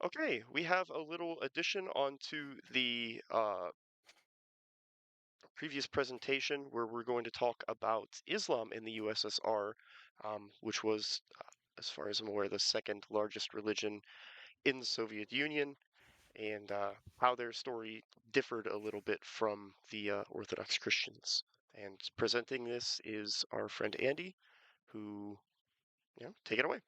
Okay, we have a little addition onto the previous presentation where we're going to talk about Islam in the USSR, which was, as far as I'm aware, the second largest religion in the Soviet Union, and how their story differed a little bit from the Orthodox Christians. And presenting this is our friend Andy, who, take it away.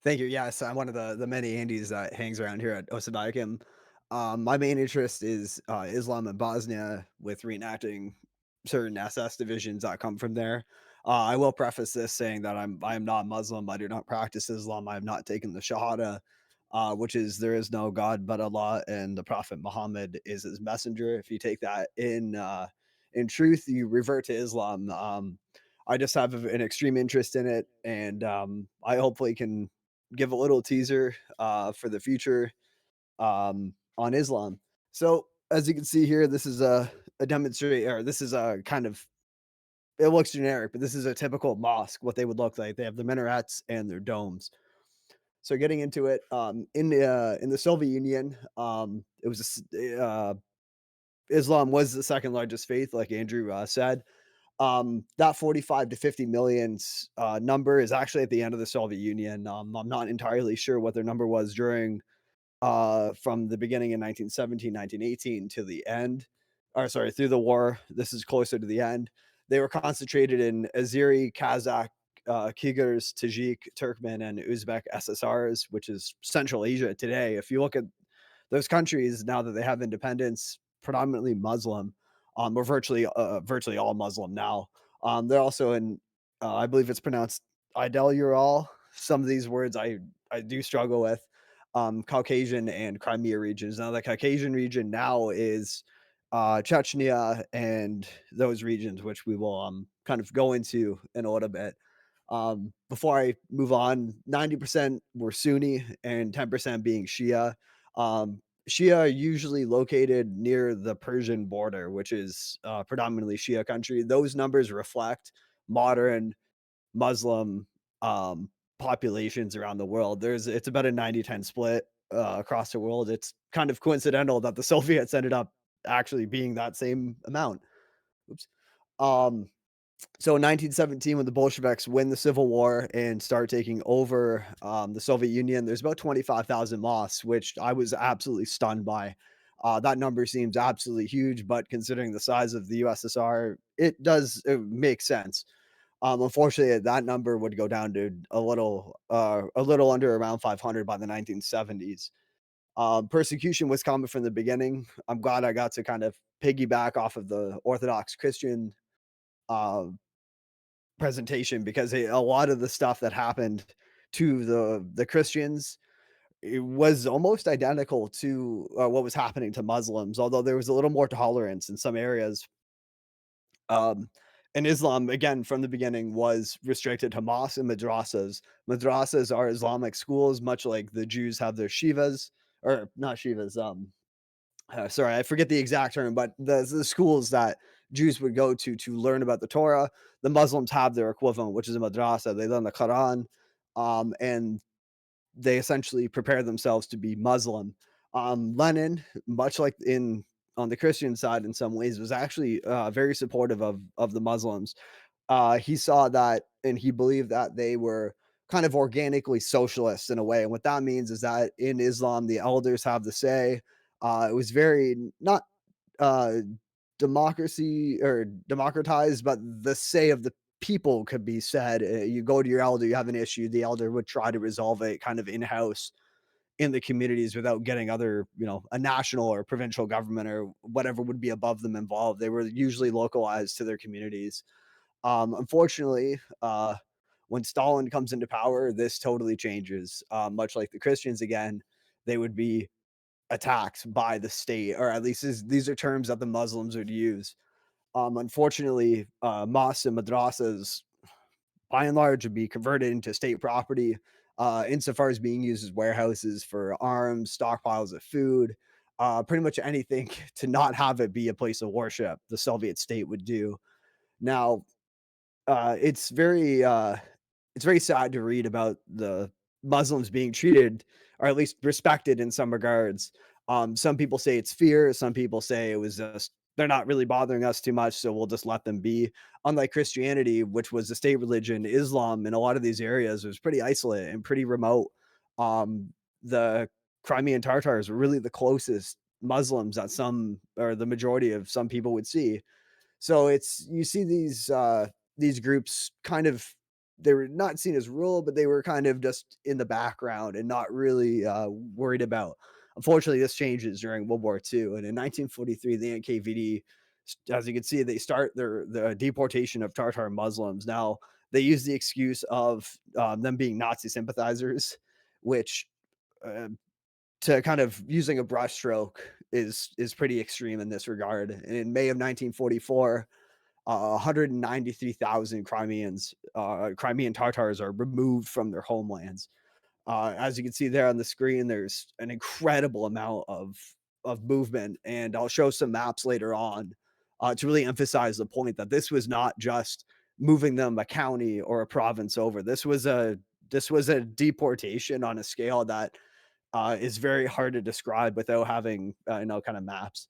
Thank you. Yes, I'm one of the many Andes that hangs around here at Osoaviakhim. My main interest is Islam and Bosnia, with reenacting certain SS divisions that come from there. I will preface this saying that I am not Muslim. I do not practice Islam. I have not taken the Shahada, which is there is no God but Allah, and the Prophet Muhammad is his messenger. If you take that in truth, you revert to Islam. I just have an extreme interest in it, and I hopefully can give a little teaser for the future on Islam. So, as you can see here, this is a demonstrate, or this is a kind of, it looks generic, but this is a typical mosque, what they would look like. They have the minarets and their domes. So, getting into it, in the Soviet Union, Islam was the second largest faith, like Andrew said. That 45 to 50 millions number is actually at the end of the Soviet Union. I'm not entirely sure what their number was during from the beginning in 1917, 1918 to the end, or sorry, through the war. This is closer to the end. They were concentrated in Azeri, Kazakh, Kyrgyz, Tajik, Turkmen, and Uzbek SSRs, which is Central Asia today. If you look at those countries now that they have independence, predominantly Muslim, or virtually all Muslim now. They're also in, I believe it's pronounced Idel Ural. Some of these words I do struggle with. Caucasian and Crimea regions. Now the Caucasian region now is Chechnya and those regions, which we will kind of go into in a little bit. Before I move on, 90% were Sunni and 10% being Shia. Shia are usually located near the Persian border, which is predominantly Shia country. Those numbers reflect modern Muslim populations around the world. It's about a 90-10 split across the world. It's kind of coincidental that the Soviets ended up actually being that same amount. Oops. Um, so in 1917, when the Bolsheviks win the Civil War and start taking over the Soviet Union, there's about 25,000 mosques, which I was absolutely stunned by. That number seems absolutely huge, but considering the size of the USSR, it makes sense. Unfortunately, that number would go down to a little under around 500 by the 1970s. Persecution was common from the beginning. I'm glad I got to kind of piggyback off of the Orthodox Christian uh, presentation, because a lot of the stuff that happened to the Christians, it was almost identical to what was happening to Muslims, although there was a little more tolerance in some areas. Um, and Islam, again, from the beginning, was restricted to mosques and madrasas. Madrasas are Islamic schools, much like the Jews have their shivas, or not shivas. Sorry, I forget the exact term, but the schools that Jews would go to learn about the Torah. The Muslims have their equivalent, which is a madrasa. They learn the Quran, and they essentially prepare themselves to be Muslim. Lenin, much like in on the Christian side in some ways, was actually very supportive of the Muslims. He saw that, and he believed that they were kind of organically socialist in a way. And what that means is that in Islam, the elders have the say. It was very not uh, democracy or democratized, but the say of the people could be said. You go to your elder, you have an issue, the elder would try to resolve it kind of in house in the communities without getting other, a national or provincial government or whatever would be above them involved. They were usually localized to their communities. Unfortunately, when Stalin comes into power, this totally changes. Much like the Christians again, they would be attacked by the state, or at least these are terms that the Muslims would use. Unfortunately, mosques and madrasas, by and large, would be converted into state property, insofar as being used as warehouses for arms, stockpiles of food, pretty much anything to not have it be a place of worship. The Soviet state would do. Now, uh, it's very uh, it's very sad to read about Muslims being treated, or at least respected in some regards. Some people say it's fear. Some people say it was just they're not really bothering us too much, so we'll just let them be. Unlike Christianity, which was the state religion, Islam in a lot of these areas was pretty isolated and pretty remote. The Crimean Tartars were really the closest Muslims that some or the majority of some people would see. So it's you see these groups kind of they were not seen as rule, but they were kind of just in the background and not really worried about. Unfortunately, this changes during World War II, and in 1943, the NKVD, as you can see, they start their the deportation of Tartar Muslims. Now they use the excuse of them being Nazi sympathizers, which uh, to kind of using a brushstroke is pretty extreme in this regard. And in May of 1944, 193,000 Crimean Tatars are removed from their homelands. As you can see there on the screen, there's an incredible amount of movement, and I'll show some maps later on to really emphasize the point that this was not just moving them a county or a province over. This was a deportation on a scale that is very hard to describe without having kind of maps.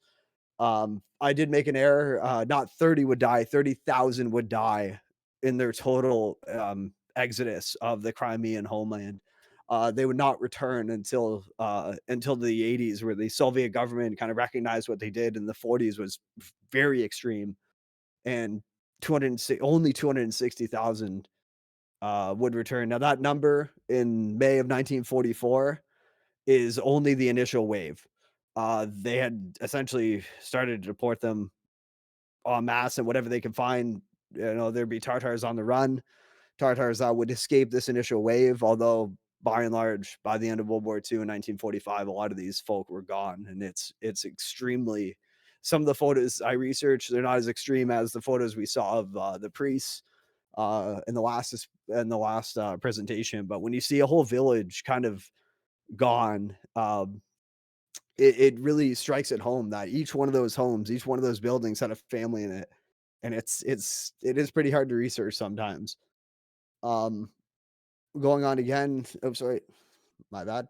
I did make an error. Not 30 would die, 30,000 would die in their total exodus of the Crimean homeland. They would not return until the 80s, where the Soviet government kind of recognized what they did in the 40s was very extreme, and 206, only 260,000 would return. Now that number in May of 1944 is only the initial wave. They had essentially started to deport them en masse and whatever they can find. There'd be Tartars on the run, Tartars that would escape this initial wave. Although, by and large, by the end of World War II in 1945, a lot of these folk were gone, and it's extremely. Some of the photos I researched, they're not as extreme as the photos we saw of the priests in the last presentation. But when you see a whole village kind of gone, it really strikes at home that each one of those homes, each one of those buildings had a family in it, and it is pretty hard to research sometimes. Um, Going on again. Oh, sorry, my bad.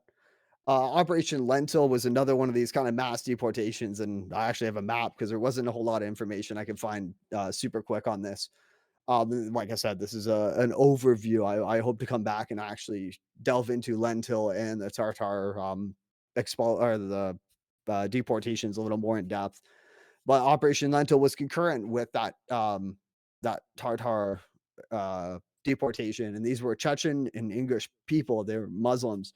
Operation Lentil was another one of these kind of mass deportations, and I actually have a map because there wasn't a whole lot of information I could find super quick on this. Like I said, this is an overview. I hope to come back and actually delve into Lentil and the Tartar or the deportations a little more in depth. But Operation Lentil was concurrent with that Tartar deportation, and these were Chechen and English people. They were Muslims.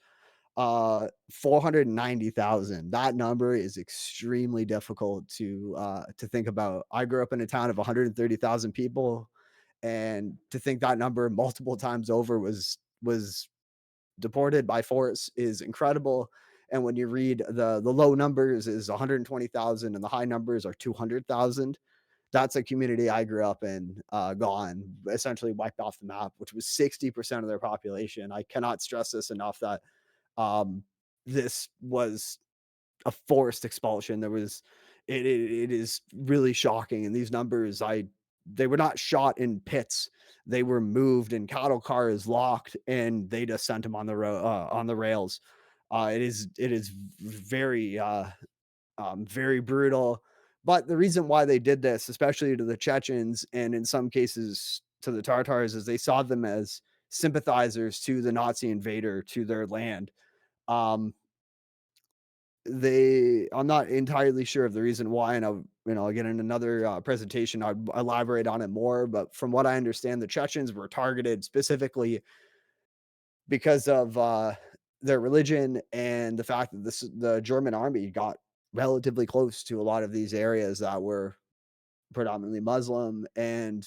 490,000. That number is extremely difficult to think about. I grew up in a town of 130,000 people, and to think that number multiple times over was deported by force is incredible. And when you read the low numbers is 120,000 and the high numbers are 200,000, that's a community I grew up in, gone, essentially wiped off the map, which was 60% of their population. I cannot stress this enough that um, this was a forced expulsion. It is really shocking, and these numbers, I they were not shot in pits. They were moved in cattle cars, locked, and they just sent them on the rails. It is very very brutal. But the reason why they did this, especially to the Chechens and in some cases to the Tartars, is they saw them as sympathizers to the Nazi invader to their land. Um, I'm not entirely sure of the reason why, and I'll get in another presentation. I'll elaborate on it more. But from what I understand, the Chechens were targeted specifically because of their religion and the fact that the German army got relatively close to a lot of these areas that were predominantly Muslim, and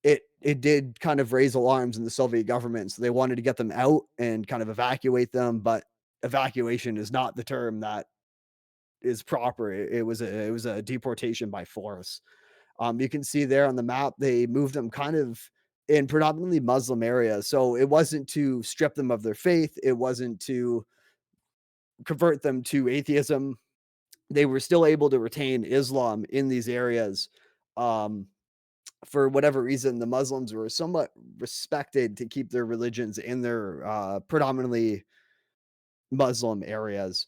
it did kind of raise alarms in the Soviet government. So they wanted to get them out and kind of evacuate them, but evacuation is not the term that is proper. It was a deportation by force. You can see there on the map, they moved them kind of in predominantly Muslim areas. So it wasn't to strip them of their faith. It wasn't to convert them to atheism. They were still able to retain Islam in these areas. Um, for whatever reason, the Muslims were somewhat respected to keep their religions in their predominantly Muslim areas.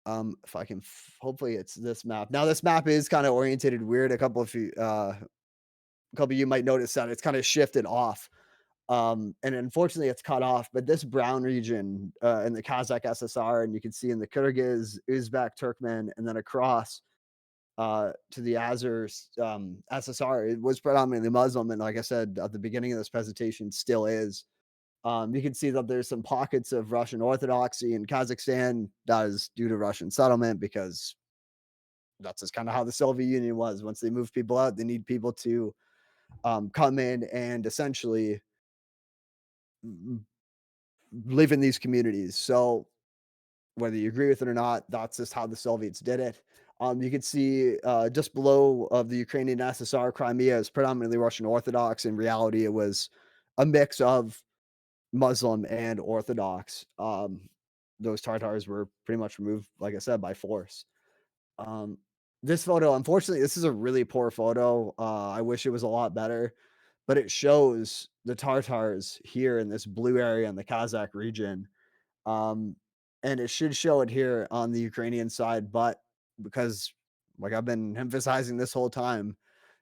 If I can, hopefully it's this map. Now, this map is kind of orientated weird. A couple of you might notice that it's kind of shifted off. And unfortunately, it's cut off. But this brown region in the Kazakh SSR, and you can see in the Kyrgyz, Uzbek, Turkmen, and then across to the Azers SSR, it was predominantly Muslim. And like I said at the beginning of this presentation, still is. You can see that there's some pockets of Russian Orthodoxy in Kazakhstan. That is due to Russian settlement because that's just kind of how the Soviet Union was. Once they move people out, they need people to come in and essentially live in these communities. So whether you agree with it or not, that's just how the Soviets did it. You can see just below of the Ukrainian SSR, Crimea is predominantly Russian Orthodox. In reality, it was a mix of Muslim and Orthodox. Those Tartars were pretty much removed, like I said, by force. Um, this photo, unfortunately, this is a really poor photo. I wish it was a lot better, but it shows the Tartars here in this blue area in the Kazakh region. Um, and it should show it here on the Ukrainian side, but because, like I've been emphasizing this whole time,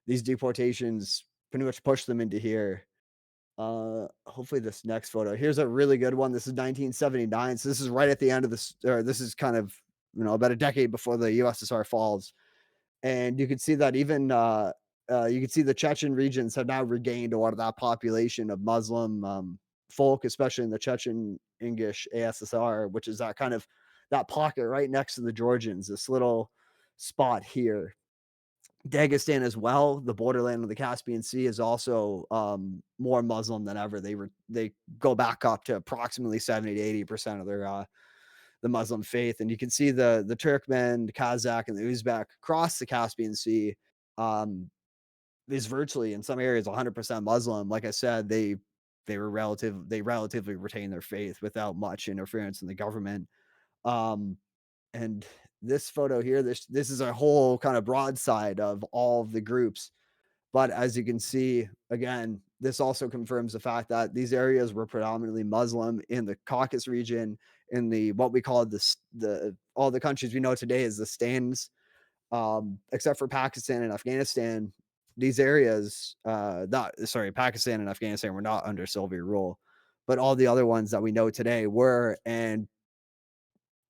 these deportations pretty much push them into here. Hopefully this next photo. Here's a really good one. This is 1979. So this is right at the end of this, or this is kind of, about a decade before the USSR falls. And you can see that even you can see the Chechen regions have now regained a lot of that population of Muslim folk, especially in the Chechen English ASSR, which is that kind of that pocket right next to the Georgians, this little spot here. Dagestan as well, the borderland of the Caspian Sea, is also more Muslim than ever. They go back up to approximately 70 to 80% of their the Muslim faith. And you can see the Turkmen, the Kazakh, and the Uzbek across the Caspian Sea is virtually in some areas 100% Muslim. Like I said, they relatively retain their faith without much interference in the government. Um, and this photo here, this is a whole kind of broadside of all of the groups. But as you can see, again, this also confirms the fact that these areas were predominantly Muslim in the Caucasus region, in the what we call the all the countries we know today as the stands, except for Pakistan and Afghanistan. These areas, not sorry, Pakistan and Afghanistan were not under Soviet rule, but all the other ones that we know today were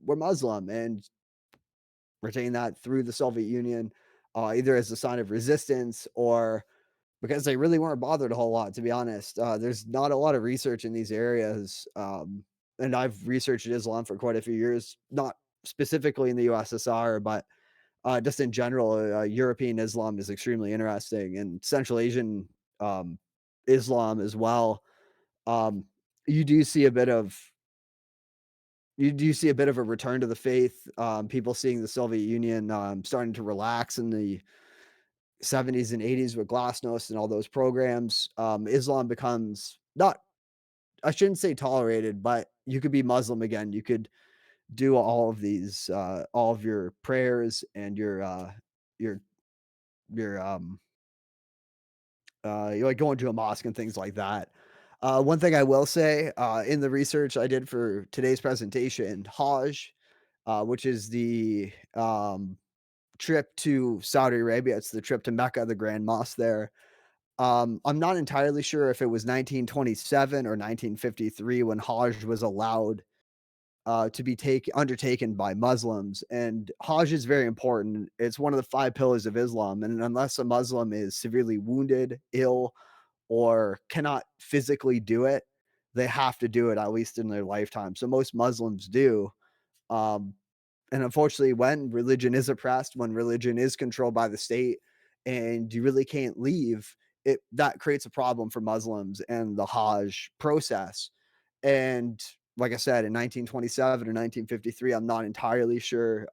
Muslim and retain that through the Soviet Union, either as a sign of resistance or because they really weren't bothered a whole lot, to be honest. There's not a lot of research in these areas, and I've researched Islam for quite a few years, not specifically in the USSR, but just in general. European Islam is extremely interesting, and Central Asian um, Islam as well. Um, you do see a bit of you do see a bit of a return to the faith. People seeing the Soviet Union starting to relax in the 70s and 80s with Glasnost and all those programs. Islam becomes not, I shouldn't say tolerated, but you could be Muslim again. You could do all of your prayers and your, your, you like going to a mosque and things like that. One thing I will say in the research I did for today's presentation, Hajj, which is the trip to Saudi Arabia, it's the trip to Mecca, the Grand Mosque there. I'm not entirely sure if it was 1927 or 1953 when Hajj was allowed to be undertaken by Muslims. And Hajj is very important. It's one of the five pillars of Islam. And unless a Muslim is severely wounded, ill, or cannot physically do it, they have to do it at least in their lifetime. So most Muslims do. Um, and unfortunately, when religion is oppressed, when religion is controlled by the state, and you really can't leave, it that creates a problem for Muslims and the Hajj process. And like I said, in 1927 or 1953, I'm not entirely sure.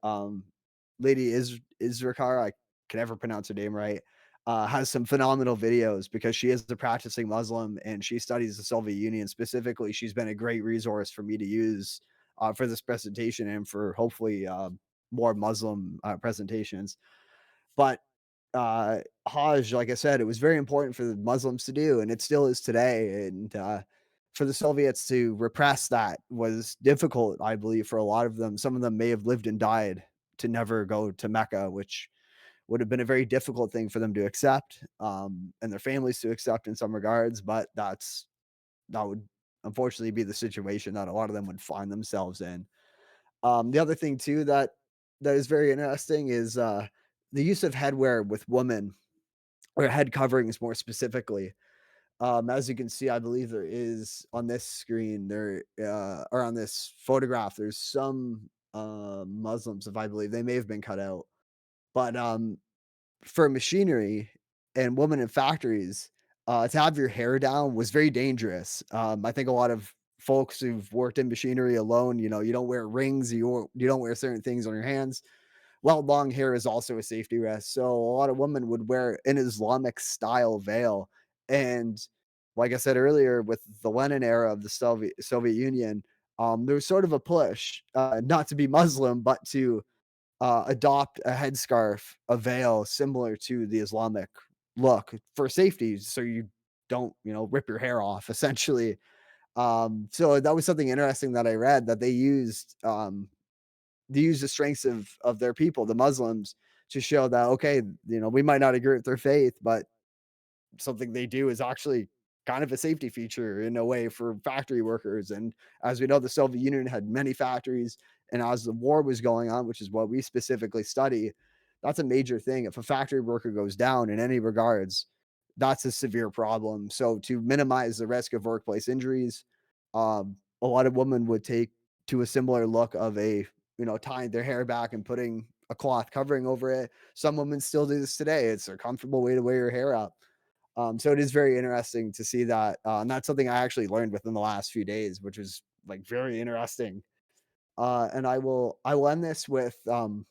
Lady Israkar, I can never pronounce her name right, has some phenomenal videos because she is a practicing Muslim and she studies the Soviet Union specifically. She's been a great resource for me to use for this presentation and for hopefully more Muslim presentations. But Hajj, like I said, it was very important for the Muslims to do, and it still is today. And for the Soviets to repress that was difficult, I believe, for a lot of them. Some of them may have lived and died to never go to Mecca, which would have been a very difficult thing for them to accept, and their families to accept in some regards. But that would unfortunately be the situation that a lot of them would find themselves in. The other thing too that is very interesting is the use of headwear with women or head coverings more specifically. As you can see, I believe there is on this screen there or on this photograph, there's some Muslims, if I believe they may have been cut out, but for machinery and women in factories, to have your hair down was very dangerous. I think a lot of folks who've worked in machinery alone, you don't wear rings, you don't wear certain things on your hands. Well, long hair is also a safety risk. So a lot of women would wear an Islamic style veil. And like I said earlier, with the Lenin era of the Soviet Union, there was sort of a push not to be Muslim, but to adopt a headscarf, a veil similar to the Islamic look for safety, so you don't, rip your hair off essentially. So that was something interesting that I read that they used the strengths of their people, the Muslims, to show that okay, we might not agree with their faith, but something they do is actually kind of a safety feature in a way for factory workers. And as we know, the Soviet Union had many factories, and as the war was going on, which is what we specifically study, that's a major thing. If a factory worker goes down in any regards, that's a severe problem. So to minimize the risk of workplace injuries, a lot of women would take to a similar look of tying their hair back and putting a cloth covering over it. Some women still do this today. It's a comfortable way to wear your hair up. So it is very interesting to see that, and that's something I actually learned within the last few days, which is like very interesting. And I will end this with an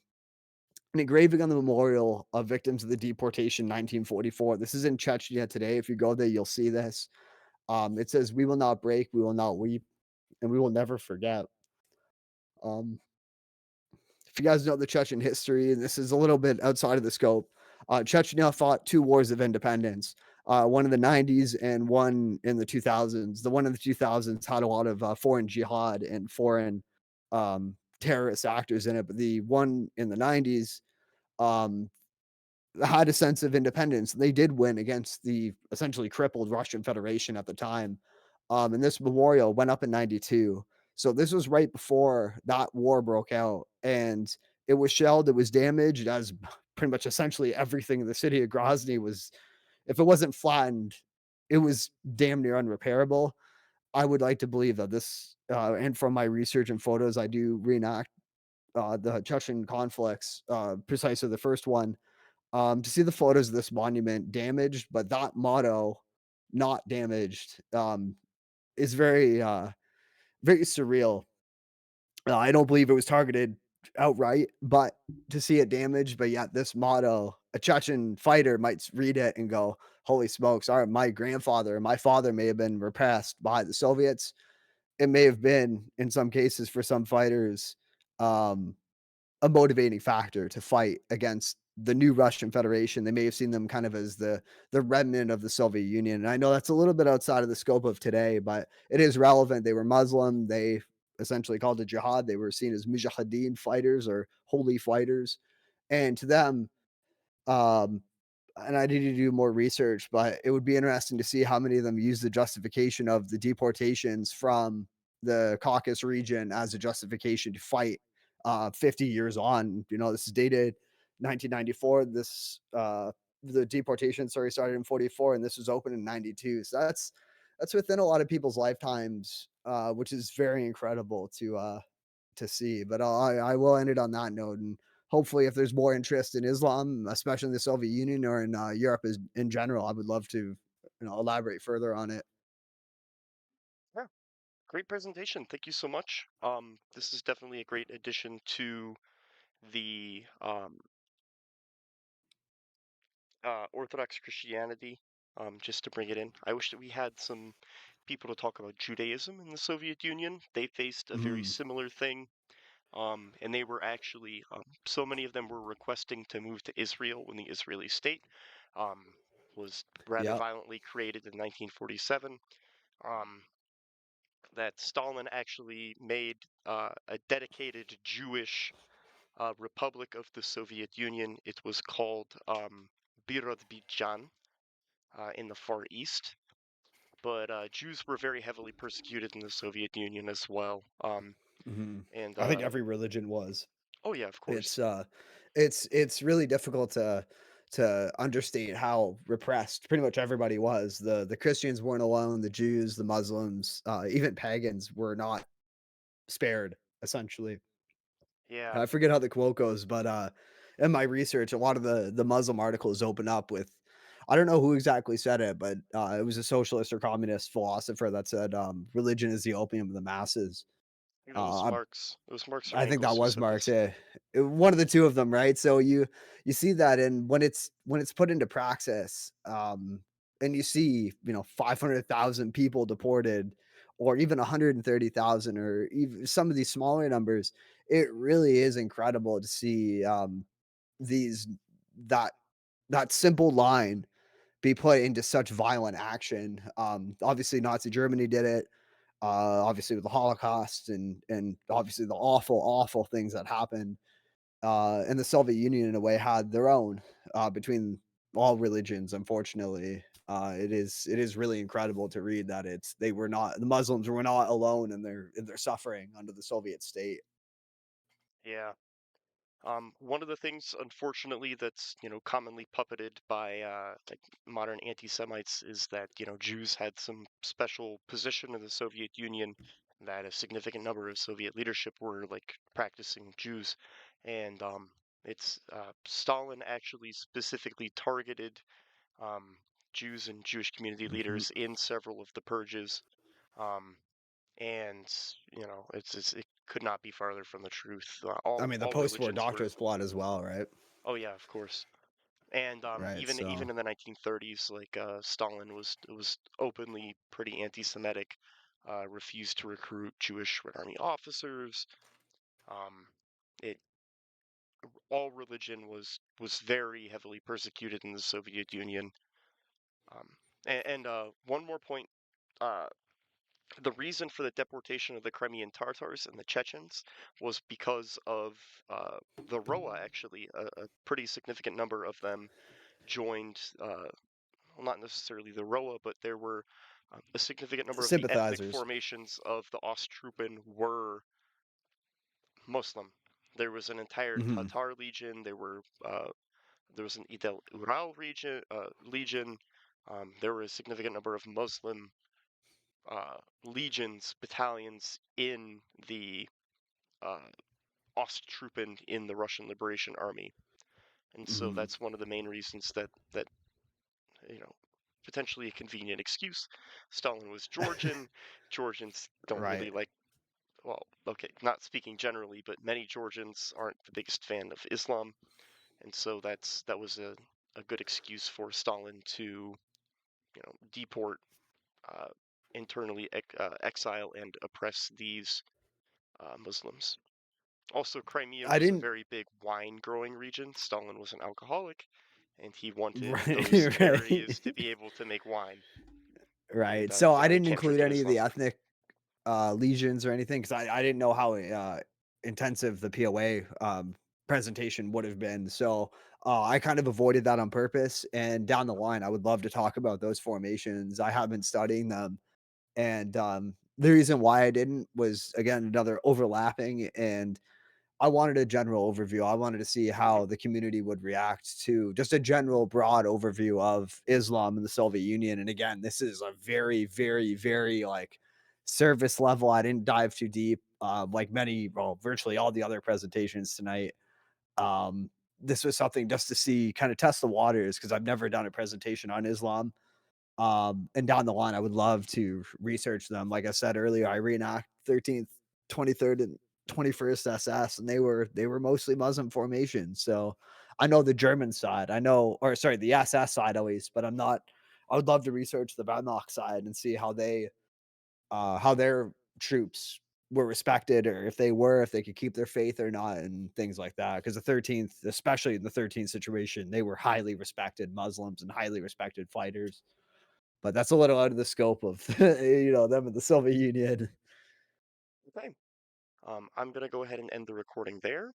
engraving on the memorial of victims of the deportation 1944. This is in Chechnya today. If you go there, you'll see this. It says, "We will not break, we will not weep, and we will never forget." Um, if you guys know the Chechen history, and this is a little bit outside of the scope, Chechnya fought two wars of independence, one in the 90s and one in the 2000s. The one in the 2000s had a lot of foreign jihad and foreign terrorist actors in it, but the one in the 90s um, had a sense of independence. They did win against the essentially crippled Russian Federation at the time. And this memorial went up in 92. So this was right before that war broke out. And it was shelled, it was damaged, as pretty much essentially everything in the city of Grozny was, if it wasn't flattened, it was damn near unrepairable. I would like to believe that this, and from my research and photos, I do reenact the Chechen conflicts, precisely the first one, to see the photos of this monument damaged, but that motto not damaged, is very surreal. I don't believe it was targeted outright, but to see it damaged, but yet this motto, a Chechen fighter might read it and go, "Holy smokes! My grandfather, my father may have been repressed by the Soviets. It may have been, in some cases, for some fighters, um, a motivating factor to fight against the new Russian Federation. They may have seen them kind of as the remnant of the Soviet Union. And I know that's a little bit outside of the scope of today, but it is relevant. They were Muslim. They essentially called it jihad. They were seen as mujahideen fighters or holy fighters. And to them, um, and I need to do more research, but it would be interesting to see how many of them use the justification of the deportations from the Caucasus region as a justification to fight 50 years on. This is dated 1994. The deportation story started in 44, and this was open in 92. So that's within a lot of people's lifetimes, which is very incredible to see. But I will end it on that note, and hopefully, if there's more interest in Islam, especially in the Soviet Union or in Europe in general, I would love to elaborate further on it. Yeah, great presentation. Thank you so much. This is definitely a great addition to the Orthodox Christianity. Just to bring it in, I wish that we had some people to talk about Judaism in the Soviet Union. They faced a very Mm, similar thing. and they were actually so many of them were requesting to move to Israel when the Israeli state um, was rather Yep. violently created in 1947. Um, that Stalin actually made a dedicated Jewish republic of the Soviet Union. It was called Birodbijan in the Far East. But Jews were very heavily persecuted in the Soviet Union as well. Mhm. And I think every religion was. Oh yeah, of It's, course. uh, it's really difficult to understate how repressed pretty much everybody was. The Christians weren't alone, the Jews, the Muslims, even pagans were not spared, essentially. Yeah, I forget how the quote goes, but, in my research, a lot of the Muslim articles open up with I don't know who exactly said it, but, it was a socialist or communist philosopher that said, "Religion is the opium of the masses." I think that was Uh, Marx. It was Marx or I think that Engels who was said Marx, this. yeah. One of the 2 of them, right? So you see that and when it's put into praxis, and you see, 500,000 people deported or even 130,000 or even some of these smaller numbers, it really is incredible to see, these that that simple line be put into such violent action. Obviously, Nazi Germany did it, obviously with the Holocaust and obviously the awful, awful things that happened. And the Soviet Union, in a way, had their own between all religions. Unfortunately, it is really incredible to read that they were not the Muslims were not alone in their suffering under the Soviet state. Yeah. One of the things, unfortunately, that's commonly puppeted by like modern anti-Semites is that Jews had some special position in the Soviet Union, that a significant number of Soviet leadership were like practicing Jews, and it's Stalin actually specifically targeted um, Jews and Jewish community Mhm. leaders in several of the purges. Um, and it could not be farther from the truth. I All mean, the all post-war religions were. doctor's plot as well, right? Oh yeah, of course. And Right. even So, in the 1930s, like Stalin was openly pretty anti-Semitic, refused to recruit Jewish Red Army officers. Um, it All religion was very heavily persecuted in the Soviet Union. And one more point. Uh, the reason for the deportation of the Crimean Tatars and the Chechens was because of the Roa. Actually, a pretty significant number of them joined. Well, not necessarily the Roa, but there were a significant number of the ethnic sympathizers. formations of the Osttruppen were Muslim. There was an entire Mhm. Tatar legion. There was an Idel Ural legion. There were a significant number of Muslim legions, battalions in the uh, Osttruppen in the Russian Liberation Army, and so Mhm. that's one of the main reasons that you know potentially a convenient excuse. Stalin was Georgian. Georgians don't Right. really like. Well, okay, not speaking generally, but many Georgians aren't the biggest fan of Islam, and so that was a good excuse for Stalin to deport, uh, internally exile and oppress these Muslims. Also, Crimea I was a didn't very big wine growing region. Stalin was an alcoholic, and he wanted those right, areas right. to be able to make wine. And Right. So I you didn't can't include forget any of the Islam. ethnic lesions or anything because I didn't know how intensive the POA presentation would have been. So I kind of avoided that on purpose. And down the line, I would love to talk about those formations. I have been studying them. And the reason why I didn't was, again, another overlapping. And I wanted a general overview. I wanted to see Hmm. how the community would react to just a general broad overview of Islam in the Soviet Union. And again, this is a very, very, very like surface level. I didn't dive too deep, like many, well, virtually all the other presentations tonight. This was something just to see, kind of test the waters because I've never done a presentation on Islam. And down the line, I would love to research them. Like I said earlier, I reenact 13th, 23rd, and 21st SS, and they were mostly Muslim formations. So I know the German side. I know, or sorry, the SS side at least, but I'm not. I would love to research the Wehrmacht side and see how their troops were respected, or if they could keep their faith or not, and things like that. Because the 13th, especially in the 13th situation, they were highly respected Muslims and highly respected fighters. But that's a little out of the scope of them in the Soviet Union. Okay. I'm going to go ahead and end the recording there.